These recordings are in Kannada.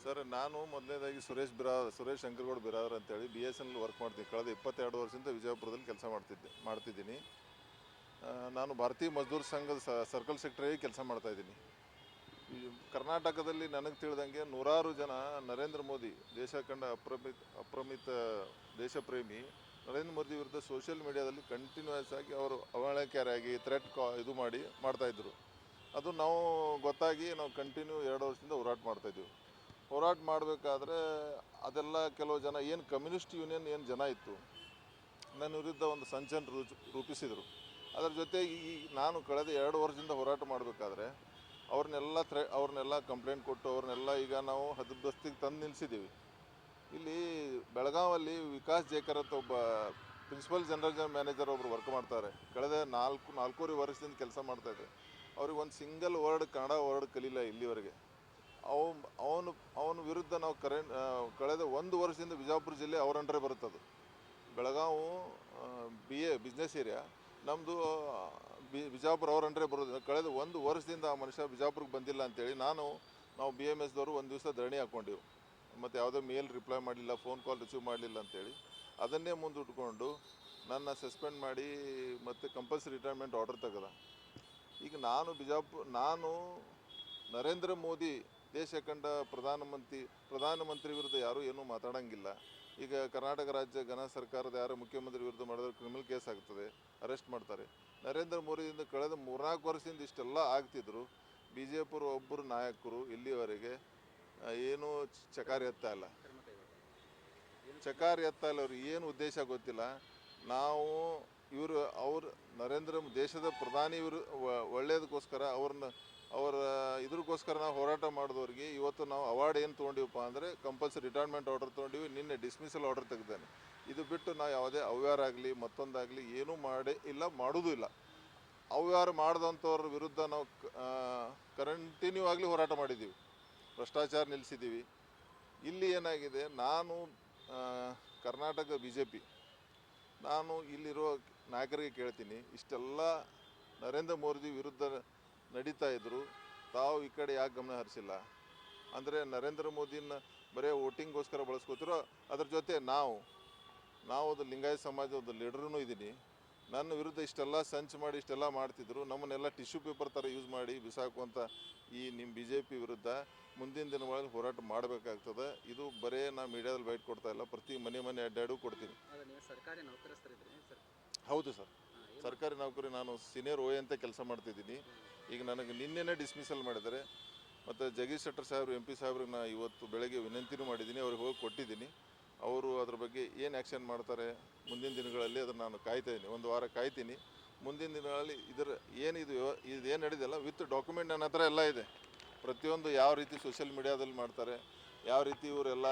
ಸರ್, ನಾನು ಮೊದಲನೇದಾಗಿ ಸುರೇಶ್ ಶಂಕರಗೌಡ ಬಿರಾದರ್ ಅಂತೇಳಿ BSNL ವರ್ಕ್ ಮಾಡ್ತೀನಿ. ಕಳೆದ 22 ವರ್ಷದಿಂದ ವಿಜಯಪುರದಲ್ಲಿ ಕೆಲಸ ಮಾಡ್ತಿದ್ದೀನಿ. ನಾನು ಭಾರತೀಯ ಮಜ್ದೂರ್ ಸಂಘದ ಸರ್ಕಲ್ ಸೆಕ್ರೆಟರಿ ಕೆಲಸ ಮಾಡ್ತಾಯಿದ್ದೀನಿ. ಈ ಕರ್ನಾಟಕದಲ್ಲಿ ನನಗೆ ತಿಳಿದಂಗೆ ನೂರಾರು ಜನ ನರೇಂದ್ರ ಮೋದಿ ದೇಶ ಕಂಡ ಅಪ್ರಮಿತ ದೇಶಪ್ರೇಮಿ ನರೇಂದ್ರ ಮೋದಿ ವಿರುದ್ಧ ಸೋಷಿಯಲ್ ಮೀಡಿಯಾದಲ್ಲಿ ಕಂಟಿನ್ಯೂಯಸ್ ಆಗಿ ಅವರು ಅವಹೇಳನಕಾರಿಯಾಗಿ ಇದು ಮಾಡ್ತಾಯಿದ್ರು. ಅದು ನಾವು ಗೊತ್ತಾಗಿ ನಾವು ಕಂಟಿನ್ಯೂ 2 ವರ್ಷದಿಂದ ಹೋರಾಟ ಮಾಡ್ತಾಯಿದ್ದೀವಿ. ಹೋರಾಟ ಮಾಡಬೇಕಾದ್ರೆ ಅದೆಲ್ಲ ಕೆಲವು ಜನ ಏನು ಕಮ್ಯುನಿಸ್ಟ್ ಯೂನಿಯನ್ ಏನು ಜನ ಇತ್ತು, ನನ್ನ ವಿರುದ್ಧ ಒಂದು ಸಂಚನ್ನು ರೂಪಿಸಿದರು. ಅದರ ಜೊತೆಗೆ ನಾನು ಕಳೆದ 2 ವರ್ಷದಿಂದ ಹೋರಾಟ ಮಾಡಬೇಕಾದ್ರೆ ಅವ್ರನ್ನೆಲ್ಲ ಕಂಪ್ಲೇಂಟ್ ಕೊಟ್ಟು ಅವ್ರನ್ನೆಲ್ಲ ಈಗ ನಾವು ಹದ್ದುಬಸ್ತಿಗೆ ತಂದು ನಿಲ್ಲಿಸಿದ್ದೀವಿ. ಇಲ್ಲಿ ಬೆಳಗಾವಲ್ಲಿ ವಿಕಾಸ್ ಜೇಕರ್ ಅಂತ ಒಬ್ಬ ಪ್ರಿನ್ಸಿಪಲ್ ಜನರಲ್ ಮ್ಯಾನೇಜರ್ ಒಬ್ಬರು ವರ್ಕ್ ಮಾಡ್ತಾರೆ. ಕಳೆದ 4.5 ವರ್ಷದಿಂದ ಕೆಲಸ ಮಾಡ್ತಾಯಿದ್ದಾರೆ. ಅವ್ರಿಗೆ ಒಂದು ಸಿಂಗಲ್ ಕನ್ನಡ ವರ್ಡ್ ಕಲೀಲ ಇಲ್ಲಿವರೆಗೆ. ಅವನ ವಿರುದ್ಧ ನಾವು ಕಳೆದ 1 ವರ್ಷದಿಂದ ವಿಜಯಪುರ ಜಿಲ್ಲೆ ಅವ್ರ ಅಂಡರೇ ಬರುತ್ತದು. ಬೆಳಗಾವು BA ಬಿಸ್ನೆಸ್ ಏರಿಯಾ ನಮ್ಮದು ಬಿಜಾಪುರ ಅವ್ರ ಅಂಡರೇ ಬರೋದು. ಕಳೆದ 1 ವರ್ಷದಿಂದ ಆ ಮನುಷ್ಯ ಬಿಜಾಪುರಕ್ಕೆ ಬಂದಿಲ್ಲ ಅಂತೇಳಿ ನಾವು BMSದವರು ಒಂದು ದಿವಸ ಧರಣಿ ಹಾಕ್ಕೊಂಡಿವು. ಮತ್ತು ಯಾವುದೇ ಮೇಲ್ ರಿಪ್ಲೈ ಮಾಡಲಿಲ್ಲ, ಫೋನ್ ಕಾಲ್ ರಿಸೀವ್ ಮಾಡಲಿಲ್ಲ ಅಂತೇಳಿ ಅದನ್ನೇ ಮುಂದಿಟ್ಕೊಂಡು ನನ್ನ ಸಸ್ಪೆಂಡ್ ಮಾಡಿ ಮತ್ತು ಕಂಪಲ್ಸರಿ ರಿಟೈರ್ಮೆಂಟ್ ಆರ್ಡರ್ ತೆಗೆದ. ಈಗ ನಾನು ನರೇಂದ್ರ ಮೋದಿ ದೇಶ ಕಂಡ ಪ್ರಧಾನಮಂತ್ರಿ ವಿರುದ್ಧ ಯಾರೂ ಏನೂ ಮಾತಾಡೋಂಗಿಲ್ಲ. ಈಗ ಕರ್ನಾಟಕ ರಾಜ್ಯ ಸರ್ಕಾರದ ಯಾರು ಮುಖ್ಯಮಂತ್ರಿ ವಿರುದ್ಧ ಮಾಡಿದ್ರೆ ಕ್ರಿಮಿನಲ್ ಕೇಸ್ ಆಗ್ತದೆ, ಅರೆಸ್ಟ್ ಮಾಡ್ತಾರೆ. ನರೇಂದ್ರ ಮೋದಿಯಿಂದ ಕಳೆದ 3-4 ವರ್ಷದಿಂದ ಇಷ್ಟೆಲ್ಲ ಆಗ್ತಿದ್ರು. BJP ಒಬ್ಬರು ನಾಯಕರು ಇಲ್ಲಿವರೆಗೆ ಏನೂ ಚಕಾರ ಎತ್ತಾ ಇಲ್ಲ. ಅವ್ರು ಏನು ಉದ್ದೇಶ ಗೊತ್ತಿಲ್ಲ. ನಾವು ದೇಶದ ಪ್ರಧಾನಿ ಒಳ್ಳೆಯದಕ್ಕೋಸ್ಕರ ಇದ್ರಕ್ಕೋಸ್ಕರ ನಾವು ಹೋರಾಟ ಮಾಡಿದವ್ರಿಗೆ ಇವತ್ತು ನಾವು ಅವಾರ್ಡ್ ಏನು ತೊಗೊಂಡಿವಪ್ಪ ಅಂದರೆ ಕಂಪಲ್ಸರಿ ರಿಟೈರ್ಮೆಂಟ್ ಆರ್ಡರ್ ತೊಗೊಂಡಿವಿ. ನಿನ್ನೆ ಡಿಸ್ಮಿಸಲ್ ಆರ್ಡರ್ ತೆಗೆದೇನೆ. ಇದು ಬಿಟ್ಟು ನಾವು ಯಾವುದೇ ಅವ್ಯವಹಾರ ಆಗಲಿ ಮತ್ತೊಂದಾಗಲಿ ಏನೂ ಮಾಡೋದೂ ಇಲ್ಲ. ಅವ್ಯವಹಾರ ಮಾಡಿದಂಥವ್ರ ವಿರುದ್ಧ ನಾವು ಕಂಟಿನ್ಯೂ ಆಗಲಿ ಹೋರಾಟ ಮಾಡಿದ್ದೀವಿ. ಭ್ರಷ್ಟಾಚಾರ ನಿಲ್ಲಿಸಿದ್ದೀವಿ. ಇಲ್ಲಿ ಏನಾಗಿದೆ, ನಾನು ಕರ್ನಾಟಕ BJP ನಾನು ಇಲ್ಲಿರೋ ನಾಯಕರಿಗೆ ಕೇಳ್ತೀನಿ, ಇಷ್ಟೆಲ್ಲ ನರೇಂದ್ರ ಮೋದಿ ವಿರುದ್ಧ ನಡೀತಾ ಇದ್ದರು, ತಾವು ಈ ಕಡೆ ಯಾಕೆ ಗಮನ ಹರಿಸಿಲ್ಲ? ಅಂದರೆ ನರೇಂದ್ರ ಮೋದಿನ ಬರೀ ವೋಟಿಂಗ್ಗೋಸ್ಕರ ಬಳಸ್ಕೋತಿರೋ. ಅದ್ರ ಜೊತೆ ನಾವು ಅದು ಲಿಂಗಾಯತ ಸಮಾಜದ ಲೀಡ್ರೂ ಇದ್ದೀನಿ. ನನ್ನ ವಿರುದ್ಧ ಇಷ್ಟೆಲ್ಲ ಸಂಚು ಮಾಡಿ ಇಷ್ಟೆಲ್ಲ ಮಾಡ್ತಿದ್ರು. ನಮ್ಮನ್ನೆಲ್ಲ ಟಿಶ್ಯೂ ಪೇಪರ್ ಥರ ಯೂಸ್ ಮಾಡಿ ಬಿಸಾಕುವಂಥ ಈ ನಿಮ್ಮ BJP ವಿರುದ್ಧ ಮುಂದಿನ ದಿನಗಳಲ್ಲಿ ಹೋರಾಟ ಮಾಡಬೇಕಾಗ್ತದೆ. ಇದು ಬರೀ ನಾನು ಮೀಡಿಯಾದಲ್ಲಿ ಬೈಟ್ ಕೊಡ್ತಾ ಇಲ್ಲ, ಪ್ರತಿ ಮನೆ ಅಡ್ಡಾಡು ಕೊಡ್ತೀನಿ. ಹೌದು ಸರ್, ಸರ್ಕಾರಿ ನೌಕರಿ. ನಾನು ಸೀನಿಯರ್ OA ಅಂತ ಕೆಲಸ ಮಾಡ್ತಿದ್ದೀನಿ. ಈಗ ನನಗೆ ನಿನ್ನೆನೇ ಡಿಸ್ಮಿಸಲ್ ಮಾಡಿದ್ದಾರೆ. ಮತ್ತು ಜಗದೀಶ್ ಶೆಟ್ಟರ್ ಸಾಹೇಬರು MP ಸಾಹೇಬ್ರಿಗೆ ನಾನು ಇವತ್ತು ಬೆಳಗ್ಗೆ ವಿನಂತಿನೂ ಮಾಡಿದ್ದೀನಿ, ಅವ್ರಿಗೆ ಹೋಗಿ ಕೊಟ್ಟಿದ್ದೀನಿ. ಅವರು ಅದ್ರ ಬಗ್ಗೆ ಏನು ಆ್ಯಕ್ಷನ್ ಮಾಡ್ತಾರೆ ಮುಂದಿನ ದಿನಗಳಲ್ಲಿ ಅದನ್ನು ನಾನು ಕಾಯ್ತಾಯಿದ್ದೀನಿ. 1 ವಾರ ಕಾಯ್ತೀನಿ. ಮುಂದಿನ ದಿನಗಳಲ್ಲಿ ಇದೇನು ನಡೆದಿಲ್ಲ ವಿತ್ ಡಾಕ್ಯುಮೆಂಟ್ ನನ್ನ ಹತ್ರ ಎಲ್ಲ ಇದೆ. ಪ್ರತಿಯೊಂದು ಯಾವ ರೀತಿ ಸೋಷಿಯಲ್ ಮೀಡಿಯಾದಲ್ಲಿ ಮಾಡ್ತಾರೆ, ಯಾವ ರೀತಿ ಇವರೆಲ್ಲ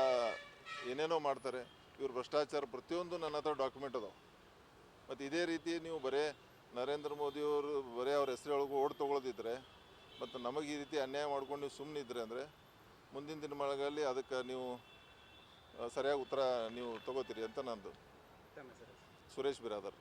ಏನೇನೋ ಮಾಡ್ತಾರೆ, ಇವ್ರು ಭ್ರಷ್ಟಾಚಾರ, ಪ್ರತಿಯೊಂದು ನನ್ನ ಹತ್ರ ಡಾಕ್ಯುಮೆಂಟ್ ಅದಾವೆ. ಮತ್ತು ಇದೇ ರೀತಿ ನೀವು ಬರೀ ನರೇಂದ್ರ ಮೋದಿಯವರು ಬರೀ ಅವ್ರ ಹೆಸರೊಳಗೆ ಓಟ್ ತೊಗೊಳ್ಳೋದಿದ್ರೆ ಮತ್ತು ನಮಗೆ ಈ ರೀತಿ ಅನ್ಯಾಯ ಮಾಡ್ಕೊಂಡು ನೀವು ಸುಮ್ಮನೆ ಇದ್ದರೆ ಅಂದರೆ ಮುಂದಿನ ದಿನಗಳಲ್ಲಿ ಅದಕ್ಕೆ ನೀವು ಸರಿಯಾಗಿ ಉತ್ತರ ನೀವು ತೊಗೋತೀರಿ ಅಂತ ನಂದು. ಸುರೇಶ್ ಬಿರಾದರ್.